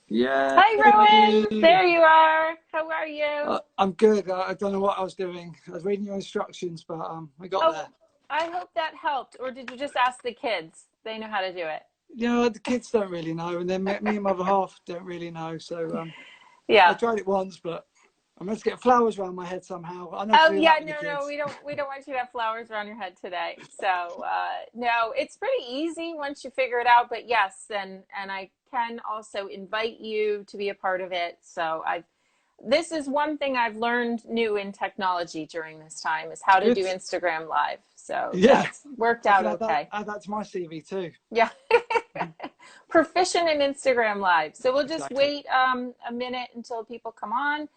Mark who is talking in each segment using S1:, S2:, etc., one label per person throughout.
S1: Yeah.
S2: Hi, Rowan. There you are. How are you?
S1: I'm good. I don't know what I was doing. I was reading your instructions, but I got
S2: Oh,
S1: there.
S2: I hope that helped. Or did you just ask the kids? They know how to do it.
S1: The kids don't really know, and then me and my other half don't really know. So I
S2: Yeah.
S1: tried it once, but I meant to get flowers around my head somehow. I know to
S2: Oh,
S1: do
S2: yeah.
S1: that with the
S2: No, no,
S1: kids.
S2: we don't want you to have flowers around your head today. So, no, it's pretty easy once you figure it out. But yes, and I can also invite you to be a part of it. So I've this is one thing I've learned new in technology during this time is how to
S1: Good.
S2: do Instagram Live. So
S1: Yeah,
S2: that's worked
S1: I
S2: out
S1: can
S2: okay.
S1: add that to my CV too.
S2: Yeah. Proficient in Instagram Live. So we'll just
S1: Exactly.
S2: wait a minute until people come on.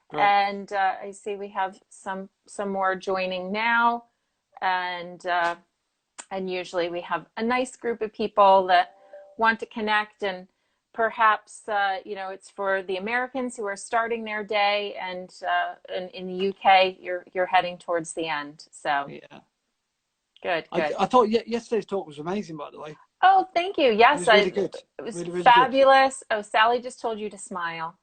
S1: Great.
S2: And I see we have some more joining now. And and usually we have a nice group of people that want to connect and perhaps it's for the Americans who are starting their day and in the UK you're heading towards the end. So
S1: Yeah.
S2: good, good.
S1: I thought yesterday's talk was amazing, by the way.
S2: Oh, thank you.
S1: It
S2: Yes,
S1: was really good.
S2: it was
S1: Really, really good.
S2: fabulous. Oh, Sally just told you to smile.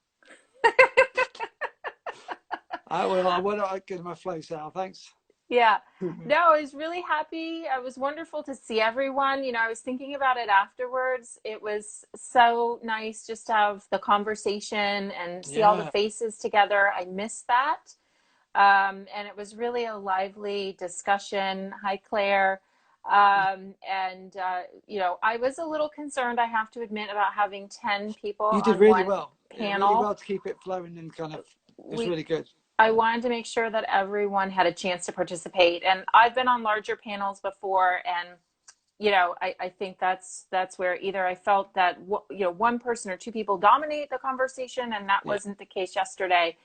S1: I went out get my flow sound. Thanks.
S2: Yeah. No, I was really happy. It was wonderful to see everyone. I was thinking about it afterwards. It was so nice just to have the conversation and see all the
S1: Yeah.
S2: faces together. I missed that. And it was really a lively discussion. Hi, Claire. And I was a little concerned, I have to admit, about having 10 people
S1: You did
S2: on
S1: really
S2: one
S1: well. Really
S2: panel.
S1: well to keep it flowing and kind of, it's
S2: We
S1: really good.
S2: I wanted to make sure that everyone had a chance to participate. And I've been on larger panels before, and I think that's where either I felt that one person or two people dominate the conversation, and that
S1: Yeah.
S2: wasn't the case yesterday.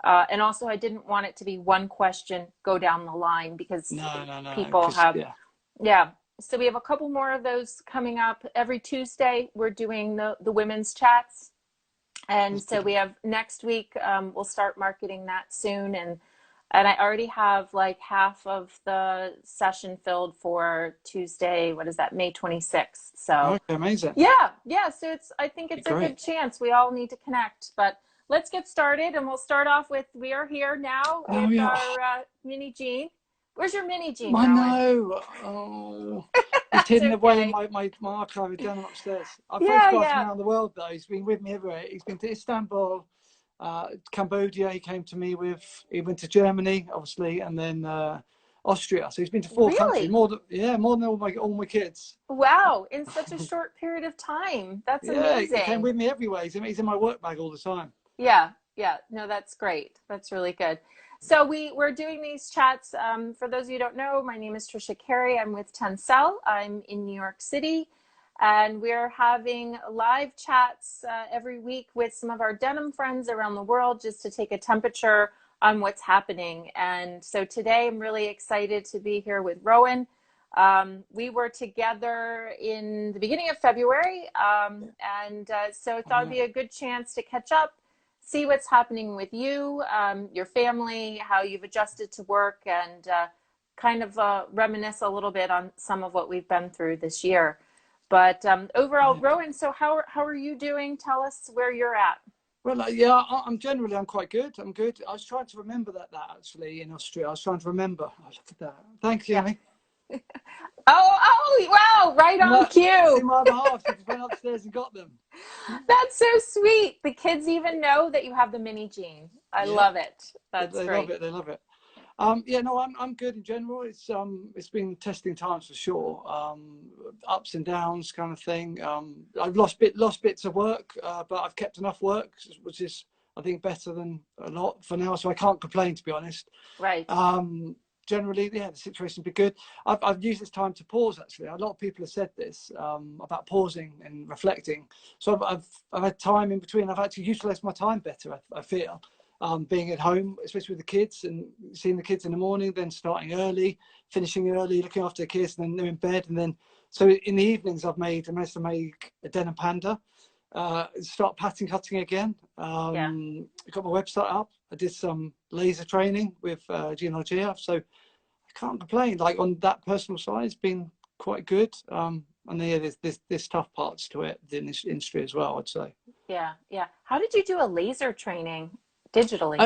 S2: And also, I didn't want it to be one question go down the line because
S1: No.
S2: people
S1: Because,
S2: have,
S1: yeah.
S2: yeah. So we have a couple more of those coming up every Tuesday. We're doing the women's chats, and
S1: That's
S2: so
S1: good.
S2: we have next week. We'll start marketing that soon, and I already have like half of the session filled for Tuesday. What is that? May 26th. So
S1: Okay, amazing.
S2: yeah, yeah. So I think it's a good
S1: Great.
S2: chance. We all need to connect, but let's get started, and we'll start off with we are here now
S1: Oh,
S2: with
S1: yeah.
S2: our mini Jean. Where's your mini Jean,
S1: I
S2: Rowan?
S1: know. Oh, he's
S2: That's
S1: hidden away in
S2: okay.
S1: my archive of Denim upstairs. I
S2: Yeah,
S1: photographed him
S2: yeah.
S1: around the world, though. He's been with me everywhere. He's been to Istanbul, Cambodia. He came to me with. He went to Germany, obviously, and then Austria. So he's been to four countries.
S2: Really?
S1: More than all my kids.
S2: Wow, in such a short period of time. That's
S1: Yeah, he came
S2: amazing.
S1: with me everywhere. He's in my work bag all the time.
S2: Yeah, yeah. No, that's great. That's really good. So we're doing these chats. For those of you who don't know, my name is Tricia Carey. I'm with Tencel. I'm in New York City, and we're having live chats every week with some of our denim friends around the world just to take a temperature on what's happening. And so today I'm really excited to be here with Rowan. We were together in the beginning of February, and so I thought it'd
S1: Yeah.
S2: be a good chance to catch up, see what's happening with you, your family, how you've adjusted to work, and kind of reminisce a little bit on some of what we've been through this year. But overall,
S1: Yeah.
S2: Rowan, so how are you doing? Tell us where you're at.
S1: Well, yeah, I'm quite good. I'm good. I was trying to remember that actually in Austria. I was trying to remember. Oh, look at that. Thanks,
S2: Yeah.
S1: Jamie.
S2: Oh, wow, right on
S1: No, see
S2: cue.
S1: my other half. She just went upstairs and got them.
S2: That's so sweet. The kids even know that you have the mini gene. I
S1: Yeah,
S2: love it. That's
S1: they love
S2: great.
S1: it. They love it. Yeah, no, I'm good in general. It's been testing times for sure. Ups and downs kind of thing. I've lost bits of work, but I've kept enough work, which is I think better than a lot for now. So I can't complain, to be honest.
S2: Right.
S1: Um, Generally, yeah, the situation's been good. I've used this time to pause. Actually, a lot of people have said this about pausing and reflecting. So I've had time in between. I've actually utilised my time better. I feel being at home, especially with the kids and seeing the kids in the morning, then starting early, finishing early, looking after the kids, and then they're in bed, and then so in the evenings I managed to make a denim panda. Start pattern cutting again.
S2: Yeah.
S1: I got my website up. I did some laser training with Gina Gia, so I can't complain. Like on that personal side, it's been quite good. And yeah, there's tough parts to it, the industry as well, I'd say.
S2: Yeah, yeah. How did you do a laser training digitally?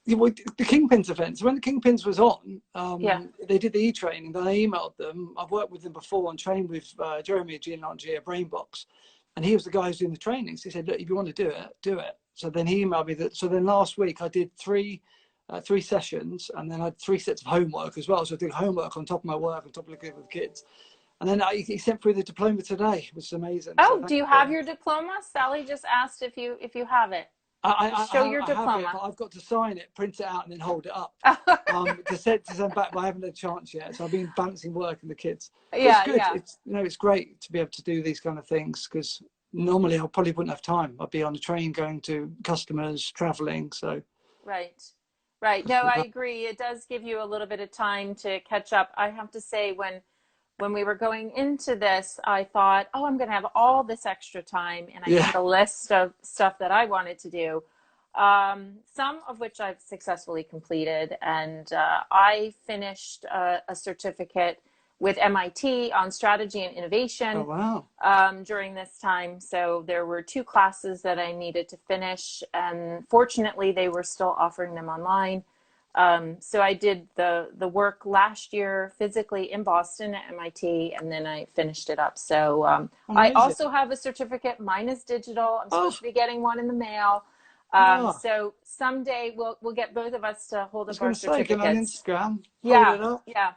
S1: Well, the Kingpins events, when the Kingpins was on,
S2: Yeah.
S1: they did the e-training. Then I emailed them. I've worked with them before and trained with Jeremy Gianlangi at Brainbox, and he was the guy who's doing the trainings. He said, "Look, if you want to do it, do it." So then he emailed me that. So then last week I did three sessions, and then I had 3 sets of homework as well. So I did homework on top of my work, on top of looking with the kids. And then he sent through the diploma today, which is amazing. So
S2: Oh,
S1: thank
S2: do you
S1: you very
S2: have
S1: much.
S2: your diploma? Sally just asked if you have it. Just show your
S1: I have it,
S2: diploma.
S1: but I've got to sign it, print it out, and then hold it up to send back. But I haven't had a chance yet, so I've been balancing work and the kids. But it's
S2: Yeah,
S1: good.
S2: yeah.
S1: It's it's great to be able to do these kind of things because normally I probably wouldn't have time. I'd be on the train going to customers, traveling. So
S2: Right. Right. No, I agree. It does give you a little bit of time to catch up. I have to say when we were going into this, I thought, oh, I'm going to have all this extra time. And I
S1: yeah,
S2: made a list of stuff that I wanted to do, some of which I've successfully completed. And I finished a certificate with MIT on strategy and
S1: oh
S2: innovation
S1: wow,
S2: during this time. So there were 2 classes that I needed to finish. And fortunately, they were still offering them online. So I did the work last year physically in Boston at MIT, and then I finished it up. So I
S1: amazing.
S2: also have a certificate. Mine is digital. I'm supposed
S1: Oh,
S2: to be getting one in the mail.
S1: ah,
S2: So someday we'll get both of us to
S1: I
S2: hold
S1: was
S2: up
S1: going
S2: our
S1: to say, get on
S2: certificates.
S1: Instagram, hold
S2: Yeah,
S1: it up,
S2: yeah.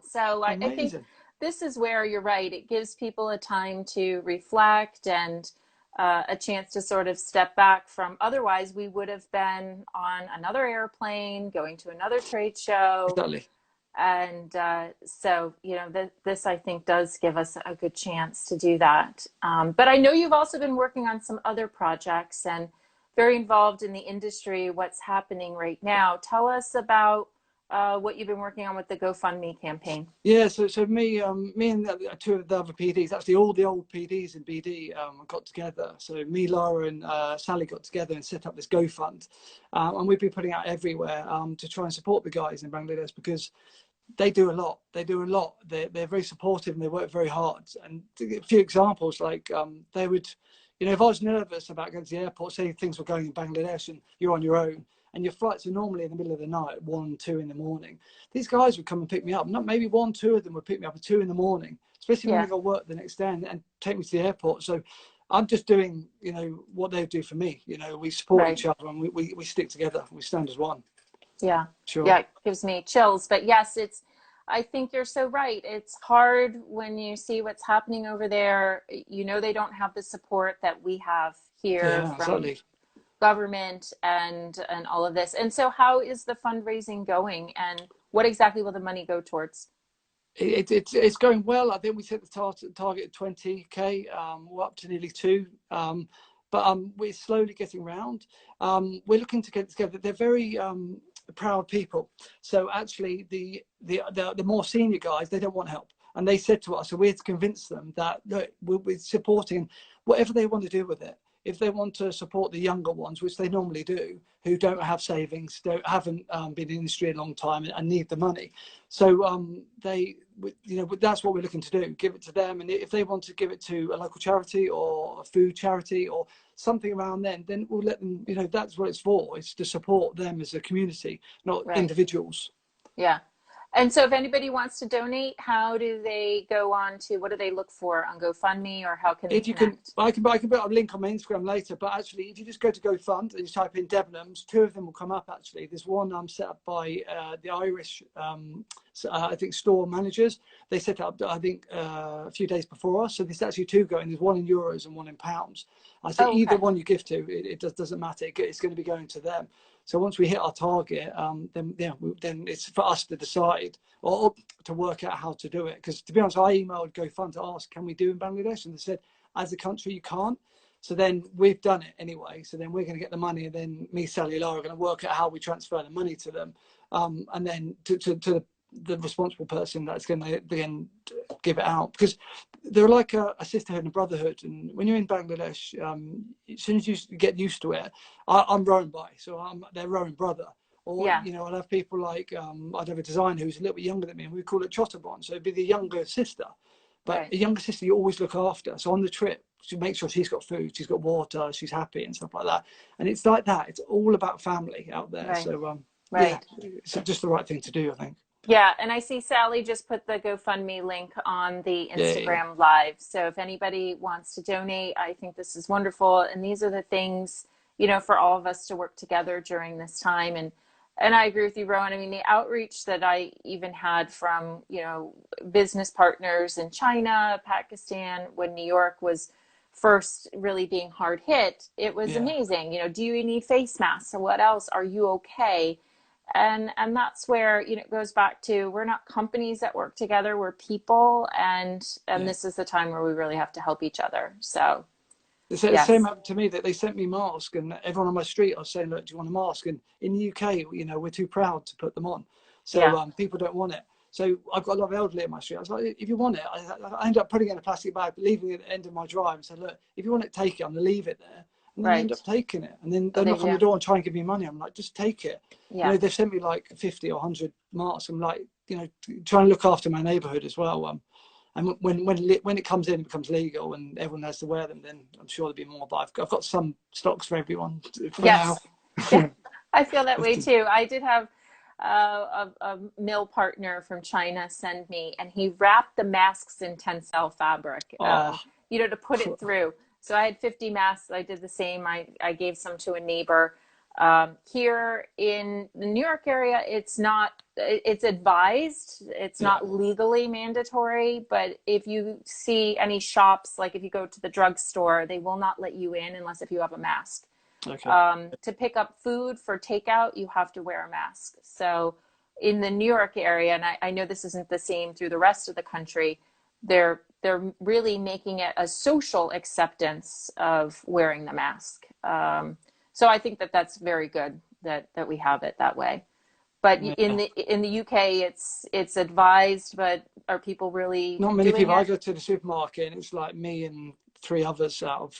S2: So I think
S1: amazing.
S2: this is where you're right. It gives people a time to reflect and a chance to sort of step back from, otherwise we would have been on another airplane going to another trade show.
S1: Exactly.
S2: And so, this I think does give us a good chance to do that. But I know you've also been working on some other projects and very involved in the industry, what's happening right now. Tell us about what you've been working on with the GoFundMe campaign.
S1: Yeah, so me and 2 of the other PDs, actually all the old PDs in BD got together. So me, Laura, and Sally got together and set up this GoFund, and we've been putting out everywhere to try and support the guys in Bangladesh because they do a lot. They do a lot. They're very supportive and they work very hard. And to give a few examples, like they would, if I was nervous about going to the airport, say things were going in Bangladesh and you're on your own and your flights are normally in the middle of the night, 1, 2 in the morning. These guys would come and pick me up. Not maybe 1, 2 of them would pick me up at 2 in the morning, especially when
S2: Yeah,
S1: I got work the next day and take me to the airport. So I'm just doing, what they do for me. We support
S2: right.
S1: each other and we stick together. We stand as one.
S2: Yeah.
S1: Sure.
S2: Yeah, it gives me chills. But yes, I think you're so right. It's hard when you see what's happening over there. They don't have the support that we have here
S1: Yeah,
S2: from
S1: exactly.
S2: government and all of this. And so how is the fundraising going and what exactly will the money go towards?
S1: It's going well. I think we set the target at 20K. We're up to nearly 2. But we're slowly getting round. We're looking to get together. They're very proud people. So actually, the more senior guys, they don't want help, and they said to us, so we had to convince them that look, we're supporting whatever they want to do with it. If they want to support the younger ones, which they normally do, who don't have savings, haven't been in the industry a long time and need the money, so that's what we're looking to do. Give it to them, and if they want to give it to a local charity or a food charity or something around then we'll let them. That's what it's for. It's to support them as a community, not
S2: Right.
S1: individuals.
S2: Yeah. And so if anybody wants to donate, how do they go on to, what do they look for on GoFundMe or how can they
S1: If you can,
S2: connect?
S1: I can put a link on my Instagram later. But actually, if you just go to GoFund and you type in Debenhams, 2 of them will come up. Actually, there's one set up by the Irish, I think, store managers. They set up, I think, a few days before us. So there's actually 2 going. There's one in euros and one in pounds. I say
S2: Oh,
S1: either
S2: okay.
S1: one you give to, it doesn't matter. It's going to be going to them. So once we hit our target, then it's for us to decide or to work out how to do it. Because to be honest, I emailed GoFund to ask, can we do in Bangladesh? And they said, as a country, you can't. So then we've done it anyway. So then we're going to get the money, and then me, Sally, Laura are going to work out how we transfer the money to them, and then to the responsible person that's going to then give it out, because they're like a sisterhood and a brotherhood. And when you're in Bangladesh, as soon as you get used to it, I'm Rowan by, so I'm their Rowan brother. Or
S2: Yeah.
S1: I'll have people like I'd have a designer who's a little bit younger than me, and we call it Chotterbon, so it'd be the younger sister. But
S2: Right.
S1: a younger sister you always look after. So on the trip, to make sure she's got food, she's got water, she's happy and stuff like that. And it's like that. It's all about family out there.
S2: Right.
S1: So yeah,
S2: Right.
S1: it's just the right thing to do, I think.
S2: Yeah, and I see Sally just put the GoFundMe link on the
S1: Yeah.
S2: Instagram live. So if anybody wants to donate, I think this is wonderful. And these are the things, for all of us to work together during this time. And I agree with you, Rowan. I mean, the outreach that I even had from, business partners in China, Pakistan, when New York was first really being hard hit, it was
S1: Yeah.
S2: amazing. Do you need face masks or what else? Are you okay? And that's where it goes back to, we're not companies that work together, we're people, and
S1: Yeah.
S2: this is the time where we really have to help each other. So
S1: The same
S2: yes.
S1: happened to me, that they sent me masks, and everyone on my street, I was saying, look, do you want a mask? And in the UK, we're too proud to put them on.
S2: Yeah.
S1: So people don't want it. So I've got a lot of elderly in my street. I was like, if you want it, I ended up putting it in a plastic bag, leaving it at the end of my drive and said, look, if you want it, take it. I'm going to leave it there. And then they end
S2: Right.
S1: up taking it. And then
S2: Oh,
S1: they
S2: they
S1: knock on the
S2: do.
S1: door and try and give me money. I'm like, just take it.
S2: Yeah.
S1: They've sent me like 50 or 100 masks. I'm like, trying to look after my neighborhood as well. And when it comes in, it becomes legal and everyone has to wear them, then I'm sure there'll be more. But I've got some stocks for everyone for now.
S2: Yes. Yeah. I feel that way too. I did have a mill partner from China send me, and he wrapped the masks in tencel fabric,
S1: Oh,
S2: to put it through. So I had 50 masks. I did the same. I gave some to a neighbor. Here in the New York area, it's advised. It's
S1: yeah.
S2: not legally mandatory, but if you see any shops, like if you go to the drugstore, they will not let you in unless if you have a mask.
S1: Okay.
S2: To pick up food for takeout, you have to wear a mask. So in the New York area, and I know this isn't the same through the rest of the country, they're really making it a social acceptance of wearing the mask. So I think that that's very good that we have it that way. But
S1: Yeah.
S2: in the UK, it's advised, but are people really
S1: Not many
S2: doing
S1: people. I
S2: it?
S1: go to the supermarket and it's like me and three others out of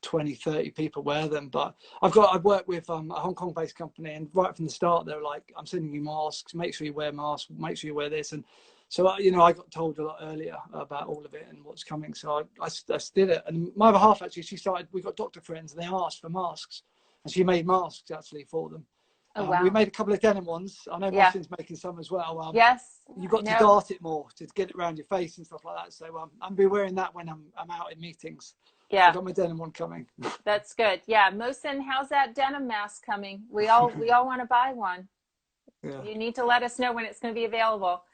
S1: 20, 30 people wear them. But I've worked with a Hong Kong based company, and right from the start, they were like, I'm sending you masks, make sure you wear masks, make sure you wear this. And so, I got told a lot earlier about all of it and what's coming. So I did it. And my other half, actually, we got doctor friends and they asked for masks. And she made masks actually for them.
S2: Oh,
S1: We
S2: wow.
S1: made a couple of denim ones. I know
S2: Yeah.
S1: Martin's making some as well.
S2: Yes,
S1: You
S2: I
S1: got to
S2: know.
S1: dart it more to get it around your face and stuff like that. So I'm be wearing that when I'm out in meetings. So I
S2: Yeah.
S1: got my denim one coming.
S2: That's good. Yeah, Mosin, how's that denim mask coming? We all want to buy one.
S1: Yeah.
S2: You need to let us know when it's going to be available.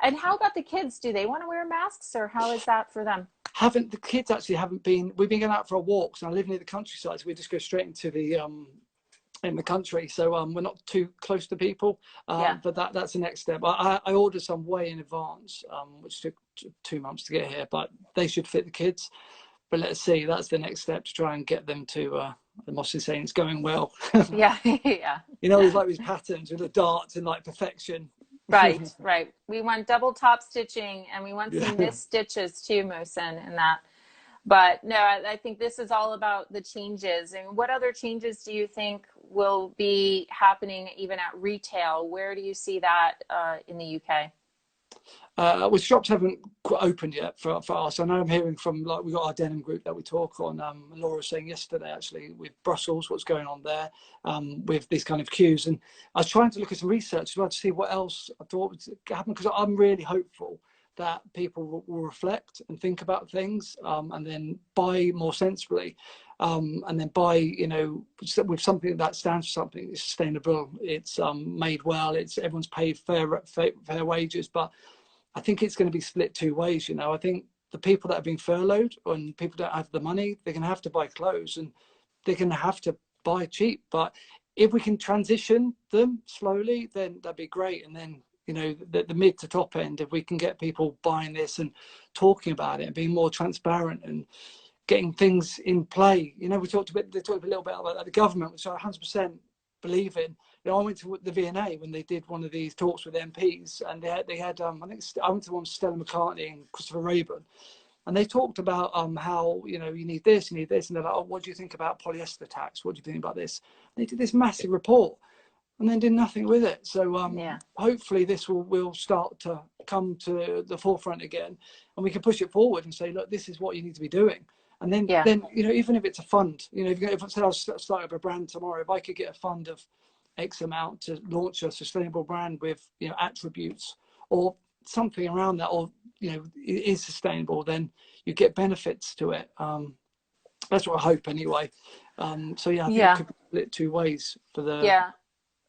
S2: And how about the kids? Do they want to wear masks, or how is that for them?
S1: The kids actually haven't been. We've been going out for a walk, so I live near the countryside, so we just go straight into the in the country. So we're not too close to people.
S2: Yeah.
S1: But that's the next step. I ordered some way in advance, which took 2 months to get here, but they should fit the kids. But let's see, that's the next step, to try and get them to the Moss is saying it's going well.
S2: Yeah. Yeah.
S1: He's like these patterns with the darts and like perfection.
S2: Right, right. We want double top stitching, and we want some
S1: Yeah.
S2: missed stitches too, Mosin, in that. But no, I think this is all about the changes. And what other changes do you think will be happening even at retail? Where do you see that in the UK?
S1: Well, shops haven't opened yet for us. I know I'm hearing from, like, we got our denim group that we talk on. Laura was saying yesterday, actually, with Brussels, what's going on there with these kind of queues. And I was trying to look at some research as well to see what else I thought would happen, because I'm really hopeful that people will reflect and think about things, and then buy more sensibly, and then buy, with something that stands for something. It's sustainable, it's made well, it's everyone's paid fair wages. But I think it's going to be split two ways. I think the people that have been furloughed and people don't have the money, they're going to have to buy clothes and they're going to have to buy cheap. But if we can transition them slowly, then that'd be great. And then, the mid to top end, if we can get people buying this and talking about it and being more transparent and getting things in play. They talked a little bit about the government, which I 100% believe in. I went to the V&A when they did one of these talks with MPs, and they had I think I went to one with Stella McCartney and Christopher Rayburn, and they talked about how you need this, and they're like, oh, what do you think about polyester tax? What do you think about this? And they did this massive report, and then did nothing with it. So
S2: Yeah.
S1: hopefully this will start to come to the forefront again, and we can push it forward and say, look, this is what you need to be doing. And then even if it's a fund, if I say I'll start up a brand tomorrow, if I could get a fund of X amount to launch a sustainable brand with attributes or something around that, or it is sustainable, then you get benefits to it. That's what I hope anyway. So I think it could be split two ways for the.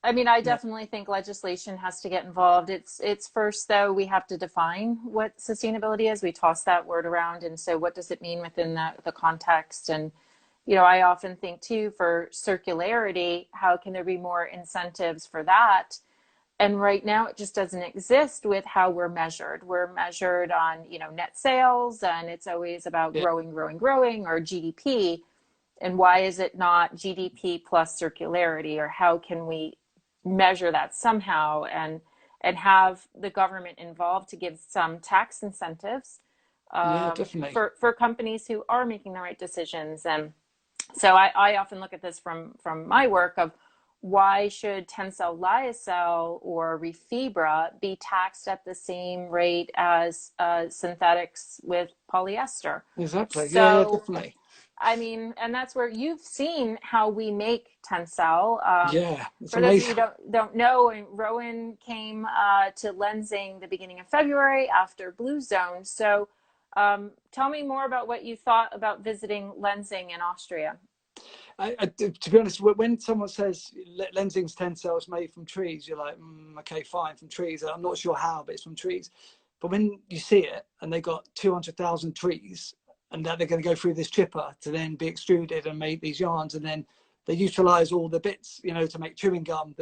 S2: I mean, I definitely think legislation has to get involved. It's first, though, we have to define what sustainability is. We toss that word around. And so what does it mean within the context? And, I often think, too, for circularity, how can there be more incentives for that? And right now, it just doesn't exist with how we're measured. We're measured on, net sales, and it's always about growing, or GDP. And why is it not GDP plus circularity? Or how can we measure that somehow and have the government involved to give some tax incentives
S1: definitely.
S2: for companies who are making the right decisions? And so I often look at this from my work of why should Tencel lyocell or Refibra be taxed at the same rate as synthetics with polyester?
S1: Exactly.
S2: So,
S1: definitely.
S2: I mean, and that's where you've seen how we make Tencel.
S1: It's
S2: for those of
S1: amazing.
S2: you who don't know, Rowan came to Lenzing the beginning of February after Blue Zone. So tell me more about what you thought about visiting Lenzing in Austria.
S1: To be honest, when someone says Lenzing's Tencel is made from trees, you're like, okay, fine, from trees. I'm not sure how, but it's from trees. But when you see it and they got 200,000 trees, and that they're going to go through this chipper to then be extruded and make these yarns, and then they utilize all the bits, to make chewing gum.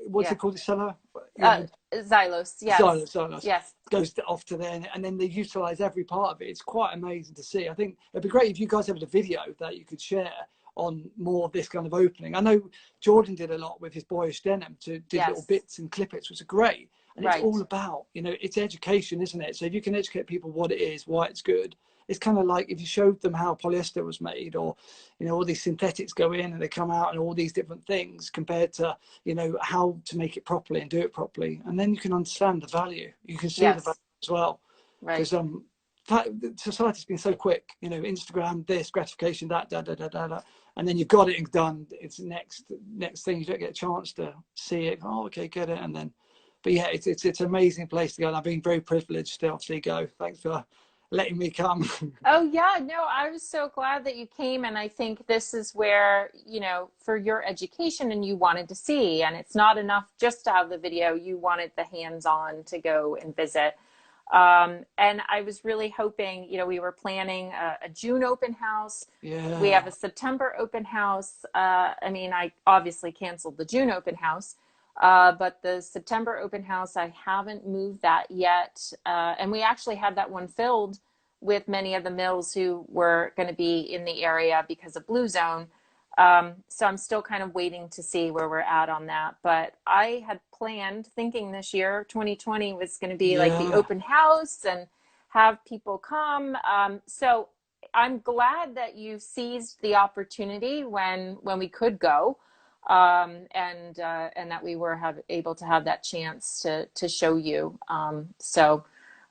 S1: What's it called? Xylose.
S2: Yes.
S1: Xylose.
S2: Yes.
S1: Goes off to there, and then they utilize every part of it. It's quite amazing to see. I think it'd be great if you guys have a video that you could share on more of this kind of opening. I know Jordan did a lot with his boyish denim to do little bits and clippets, which are great. And it's all about, it's education, isn't it? So if you can educate people what it is, why it's good, it's kind of like if you showed them how polyester was made, or, all these synthetics go in and they come out and all these different things compared to, how to make it properly and do it properly. And then you can understand the value. You can see the value as well. Because society's been so quick, Instagram, this, gratification, that, and then you've got it done. It's the next thing. You don't get a chance to see it. Oh, okay, get it. And then, but yeah, it's an amazing place to go. And I've been very privileged to obviously go. Thanks for letting me come.
S2: Oh yeah, no, I was so glad that you came. And I think this is where, for your education, and you wanted to see, and it's not enough just to have the video, you wanted the hands-on to go and visit. And I was really hoping, we were planning a June open house.
S1: Yeah.
S2: We have a September open house. I mean, I obviously canceled the June open house, but the September open house, I haven't moved that yet. And we actually had that one filled with many of the mills who were going to be in the area because of Blue Zone. So I'm still kind of waiting to see where we're at on that. But I had planned, thinking this year, 2020 was going to be like the open house and have people come. So I'm glad that you seized the opportunity when we could go, and that we were able to have that chance to show you.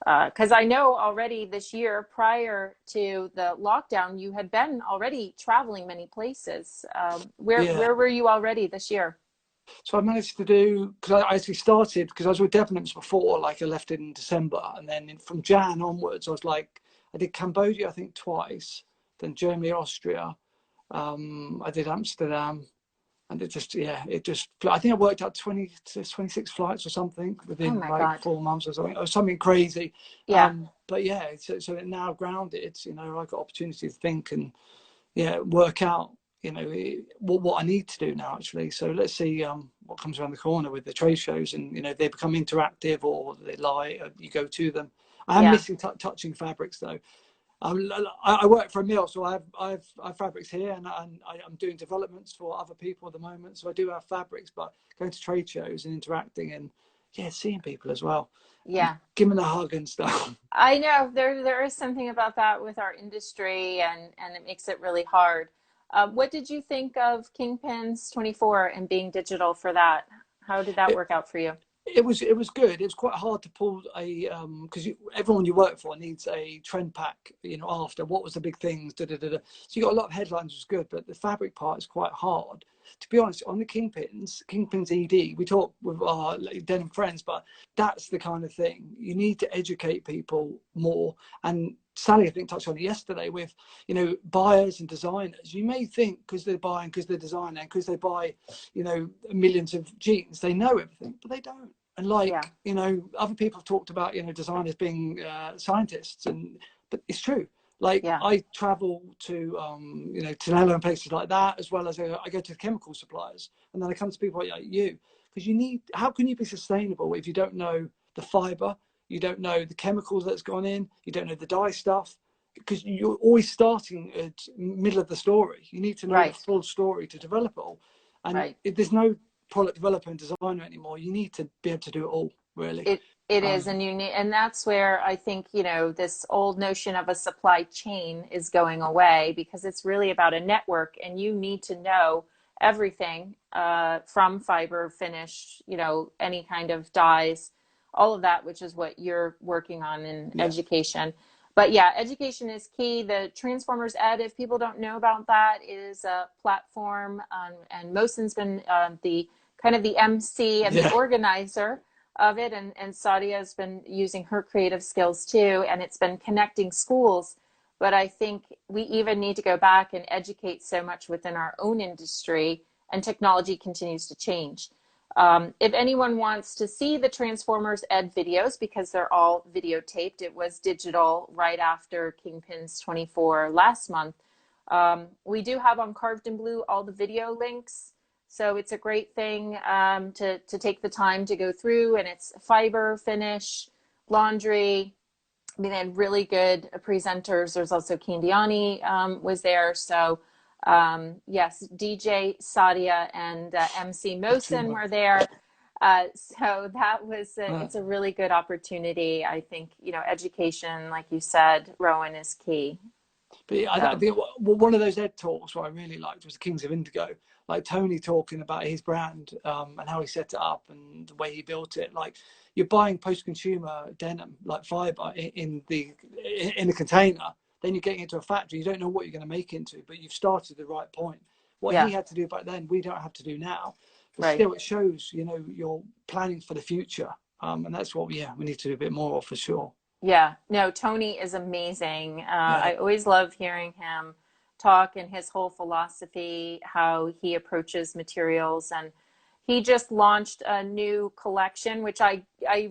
S2: Because I know already this year, prior to the lockdown, you had been already traveling many places. Where were you already this year?
S1: So I managed to do, because I actually started, because I was with Debenhams before, like I left in December. And then from Jan onwards, I did Cambodia, I think twice, then Germany, Austria. I did Amsterdam. And I think I worked out 20 to 26 flights or something within
S2: God.
S1: 4 months or something. It was something crazy.
S2: Yeah.
S1: But yeah, so now grounded, I got opportunity to think and work out, what I need to do now actually. So let's see what comes around the corner with the trade shows, and they become interactive or they lie, you go to them. I am missing touching fabrics though. I work for a mill, so I have fabrics here, and I'm doing developments for other people at the moment. So I do have fabrics, but going to trade shows and interacting and seeing people as well.
S2: Yeah.
S1: Giving a hug and stuff.
S2: I know there is something about that with our industry, and it makes it really hard. What did you think of Kingpin's 24 and being digital for that? How did that work out for you?
S1: it was good. It was quite hard to pull a because everyone you work for needs a trend pack. After what was the big things. Da, da, da, da. So you got a lot of headlines, which was good, but the fabric part is quite hard. To be honest, on the Kingpins ED, we talk with our denim friends, but that's the kind of thing you need to educate people more. And Sally, I think, touched on it yesterday with, buyers and designers. You may think because they're buying, because they're designing, because they buy, millions of jeans, they know everything, but they don't. And other people have talked about, designers being scientists, but it's true. Like I travel to, Tonello and places like that, as well as I go to the chemical suppliers, and then I come to people like you, because how can you be sustainable if you don't know the fiber, you don't know the chemicals that's gone in, you don't know the dye stuff, because you're always starting at middle of the story. You need to know the full story to develop it all. And if there's no product developer and designer anymore, you need to be able to do it all, really.
S2: It is, and that's where I think, this old notion of a supply chain is going away, because it's really about a network, and you need to know everything from fiber, finish, any kind of dyes, all of that, which is what you're working on in education. But education is key. The Transformers Ed, if people don't know about that, is a platform, and Mosin's been the kind of the MC and the organizer of it, and Sadia has been using her creative skills too, and it's been connecting schools. But I think we even need to go back and educate so much within our own industry, and technology continues to change. If anyone wants to see the Transformers Ed videos, because they're all videotaped, it was digital right after Kingpin's 24 last month. We do have on Carved in Blue all the video links. So it's a great thing to take the time to go through, and it's fiber, finish, laundry. I mean, they had really good presenters. There's also Candiani was there. So yes, DJ Sadia and MC Mosin were there. So that was, it's a really good opportunity. I think, education, like you said, Rowan, is key.
S1: But I think one of those Ed talks what I really liked was the Kings of Indigo, like Tony talking about his brand and how he set it up and the way he built it. Like you're buying post-consumer denim, like fiber in a container, then you're getting into a factory. You don't know what you're going to make into, but you've started the right point. What he had to do back then, we don't have to do now. But still, it shows, you're planning for the future. And that's what we need to do a bit more of, for sure.
S2: Yeah, no, Tony is amazing. I always love hearing him talk, and his whole philosophy, how he approaches materials. And he just launched a new collection, which I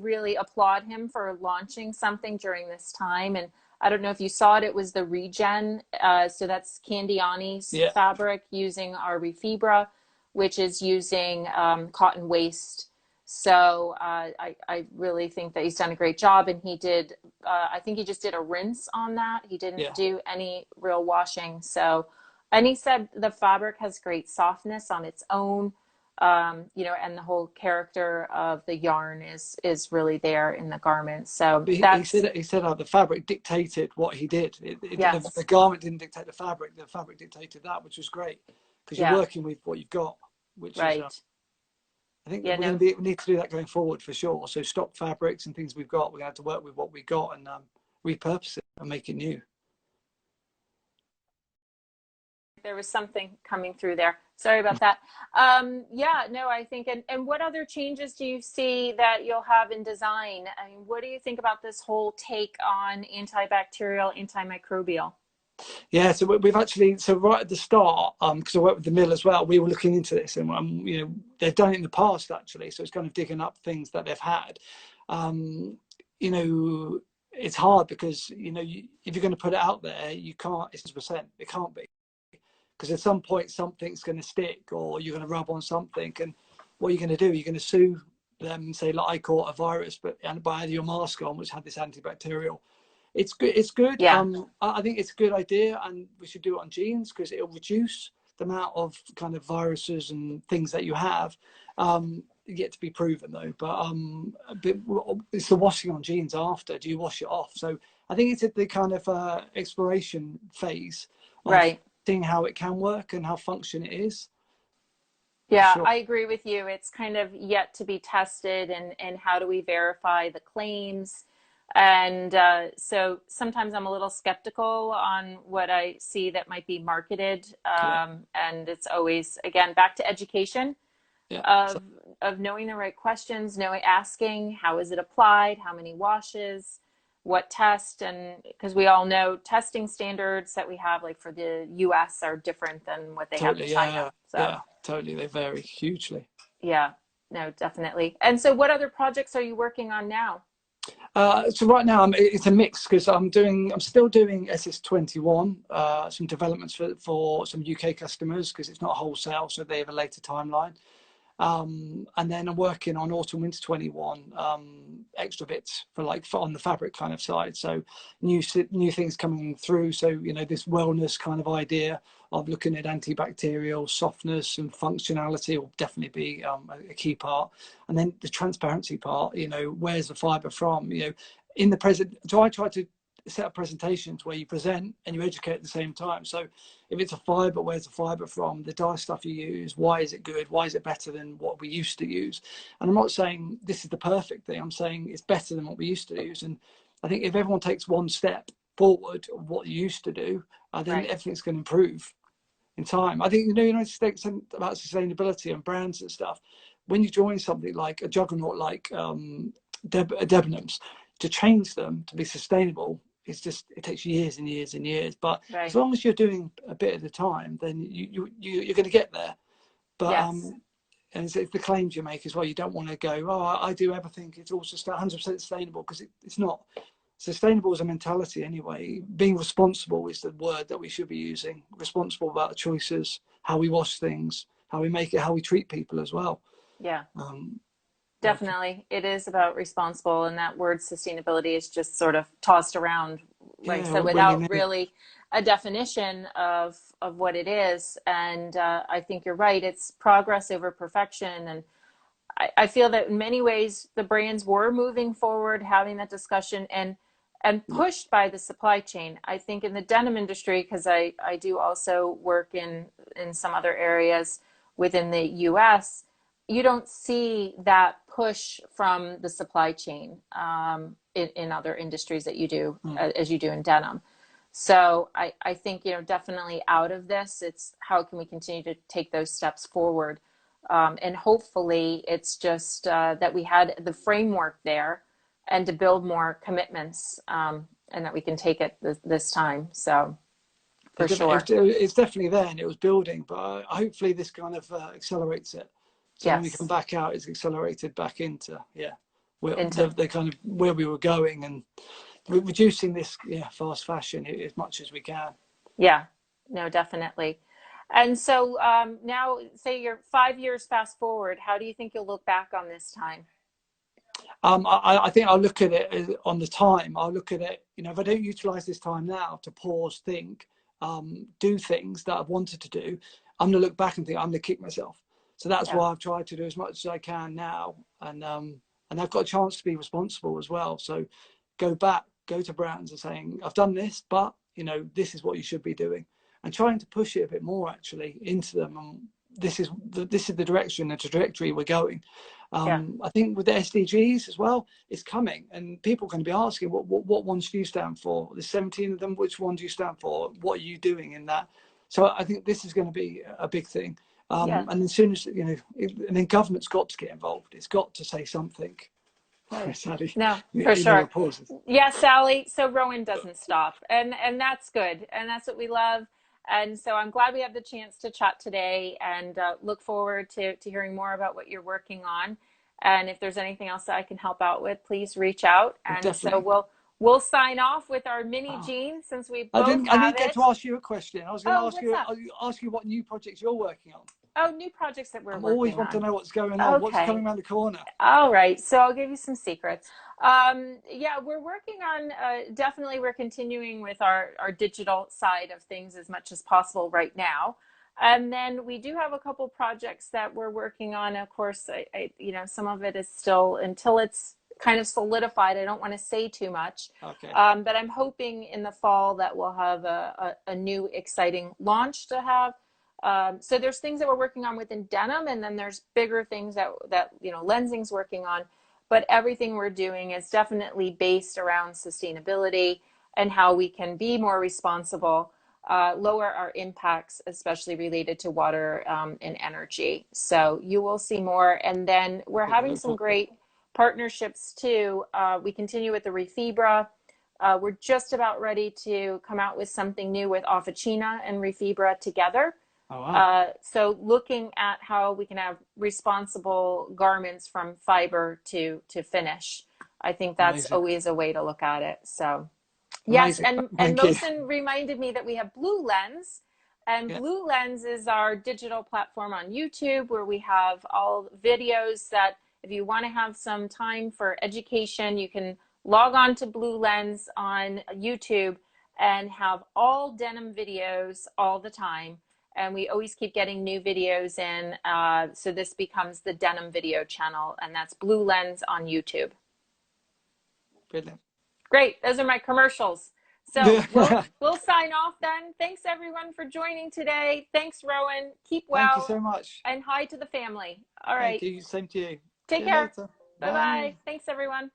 S2: really applaud him for launching something during this time. And I don't know if you saw it, it was the Regen. So that's Candiani's fabric using our Refibra, which is using cotton waste. So I really think that he's done a great job, and he did, I think he just did a rinse on that. He didn't do any real washing. So, and he said the fabric has great softness on its own, and the whole character of the yarn is really there in the garment. So
S1: he said how the fabric dictated what he did. The garment didn't dictate the fabric dictated that, which was great, because you're working with what you've got, which is... I think we need to do that going forward, for sure. So stock fabrics and things we've got, we're going to have to work with what we got and repurpose it and make it new.
S2: There was something coming through there. Sorry about that. I think, and what other changes do you see that you'll have in design? I mean, what do you think about this whole take on antibacterial, antimicrobial?
S1: Yeah, so we've actually, right at the start, because I work with the mill as well, we were looking into this, and they've done it in the past actually, so it's kind of digging up things that they've had. It's hard because if you're going to put it out there, you can't. It's 100%. It can't be, because at some point something's going to stick, or you're going to rub on something, and what are you going to do? You're going to sue them and say, like, I caught a virus, but by your mask on, which had this antibacterial. It's good.
S2: Yeah.
S1: I think it's a good idea, and we should do it on jeans, because it'll reduce the amount of kind of viruses and things that you have. Yet to be proven though, but it's the washing on jeans after. Do you wash it off? So I think it's at the kind of exploration phase of seeing how it can work and how function it is. for
S2: Yeah,
S1: sure.
S2: I agree with you. It's kind of yet to be tested, and how do we verify the claims? And so sometimes I'm a little skeptical on what I see that might be marketed.
S1: Yeah,
S2: And it's always, again, back to education
S1: yeah. So
S2: of knowing the right questions, knowing, asking, how is it applied, how many washes, what test, and because we all know testing standards that we have, like for the US, are different than what they have in
S1: totally,
S2: China.
S1: yeah,
S2: So
S1: yeah, totally. They vary hugely.
S2: yeah, no, definitely. And so, what other projects are you working on now?
S1: So right now it's a mix because I'm still doing SS21, some developments for some UK customers because it's not wholesale, so they have a later timeline. And then I'm working on autumn winter 21 extra bits for on the fabric kind of side. So new things coming through. So this wellness kind of idea of looking at antibacterial softness and functionality will definitely be a key part. And then the transparency part. Where's the fiber from? In the present. So I try to set up presentations where you present and you educate at the same time. So if it's a fiber, where's the fiber from? The dye stuff you use, why is it good? Why is it better than what we used to use? And I'm not saying this is the perfect thing. I'm saying it's better than what we used to use. And I think if everyone takes one step forward of what you used to do, then
S2: Right.
S1: everything's going to improve in time. I think United States about sustainability and brands and stuff. When you join something like a juggernaut like Debenhams, to change them to be sustainable, it takes years and years and years. But as
S2: Right.
S1: long as you're doing a bit at a time, then you're going to get there. But
S2: Yes.
S1: and it's the claims you make as well. You don't want to go, oh, I do everything. It's all just 100% sustainable because it's not. Sustainable is a mentality anyway. Being responsible is the word that we should be using. Responsible about the choices, how we wash things, how we make it, how we treat people as well.
S2: Yeah.
S1: Um,
S2: Definitely. It is about responsible, and that word sustainability is just sort of tossed around, like I
S1: yeah,
S2: said, without
S1: willy-nilly.
S2: really a definition of what it is. And I think you're right. It's progress over perfection. And I feel that in many ways the brands were moving forward, having that discussion, and
S1: Yeah,
S2: pushed by the supply chain. I think in the denim industry, because I do also work in some other areas within the US, you don't see that push from the supply chain in other industries that you do as you do in denim. So I think, definitely out of this, it's how can we continue to take those steps forward. And hopefully it's just that we had the framework there and to build more commitments, and that we can take it this time. So for sure.
S1: it's definitely there and it was building, but hopefully this kind of accelerates it. So when we come
S2: Yes.
S1: back out, it's accelerated back into
S2: Into,
S1: the kind of where we were going and reducing this fast fashion as much as we can.
S2: yeah, no, definitely. And so now, say you're 5 years fast forward, how do you think you'll look back on this time?
S1: I think I'll look at it on the time. I'll look at it, if I don't utilize this time now to pause, think, do things that I've wanted to do, I'm going to look back and think I'm going to kick myself. So that's
S2: Yeah.
S1: why I've tried to do as much as I can now. And I've got a chance to be responsible as well. So go back, go to brands and saying, I've done this, but this is what you should be doing. And trying to push it a bit more actually into them. And this is the direction, the trajectory we're going.
S2: Yeah.
S1: I think with the SDGs as well, it's coming, and people are going to be asking, what ones do you stand for? There's 17 of them. Which one do you stand for? What are you doing in that? So I think this is going to be a big thing.
S2: Yeah.
S1: And as soon as and then government's got to get involved. It's got to say something.
S2: Right.
S1: Sally,
S2: No, for sure.
S1: it pauses.
S2: Yeah, Sally. So Rowan doesn't stop, and that's good, and that's what we love. And so I'm glad we have the chance to chat today, and look forward to hearing more about what you're working on. And if there's anything else that I can help out with, please reach out. And so
S1: Definitely.
S2: we'll sign off with our mini
S1: Oh,
S2: Jean, since we
S1: I
S2: both
S1: didn't. I
S2: have
S1: didn't get
S2: it.
S1: to ask you a question. I was going to
S2: Oh, what's up?
S1: ask you what new projects you're working on.
S2: Oh, new projects that we're
S1: I'm always
S2: working
S1: want to
S2: on.
S1: know what's going on. What's
S2: Okay.
S1: coming around the corner?
S2: All right, so I'll give you some secrets. Yeah, we're working on, definitely we're continuing with our digital side of things as much as possible right now. And then we do have a couple projects that we're working on. Of course, some of it is still until it's kind of solidified. I don't want to say too much,
S1: Okay.
S2: but I'm hoping in the fall that we'll have a new exciting launch to have. So there's things that we're working on within denim, and then there's bigger things that Lensing's working on. But everything we're doing is definitely based around sustainability and how we can be more responsible, lower our impacts, especially related to water and energy. So you will see more. And then we're having some great partnerships too. We continue with the Refibra. We're just about ready to come out with something new with Officina and Refibra together.
S1: Oh, wow.
S2: So looking at how we can have responsible garments from fiber to finish. I think that's
S1: Amazing.
S2: always a way to look at it. So yes,
S1: Amazing.
S2: and
S1: Thank you.
S2: Mosin reminded me that we have Blue Lens, and
S1: Yeah.
S2: Blue Lens is our digital platform on YouTube where we have all videos that if you want to have some time for education, you can log on to Blue Lens on YouTube and have all denim videos all the time. And we always keep getting new videos in. So this becomes the denim video channel, and that's Blue Lens on YouTube.
S1: Brilliant.
S2: Great. Those are my commercials. So we'll sign off then. Thanks everyone for joining today. Thanks, Rowan. Keep well.
S1: Thank you so much.
S2: And hi to the family. All right.
S1: Thank you. Same to you.
S2: Take
S1: See you
S2: care.
S1: later.
S2: Bye-bye. Thanks everyone.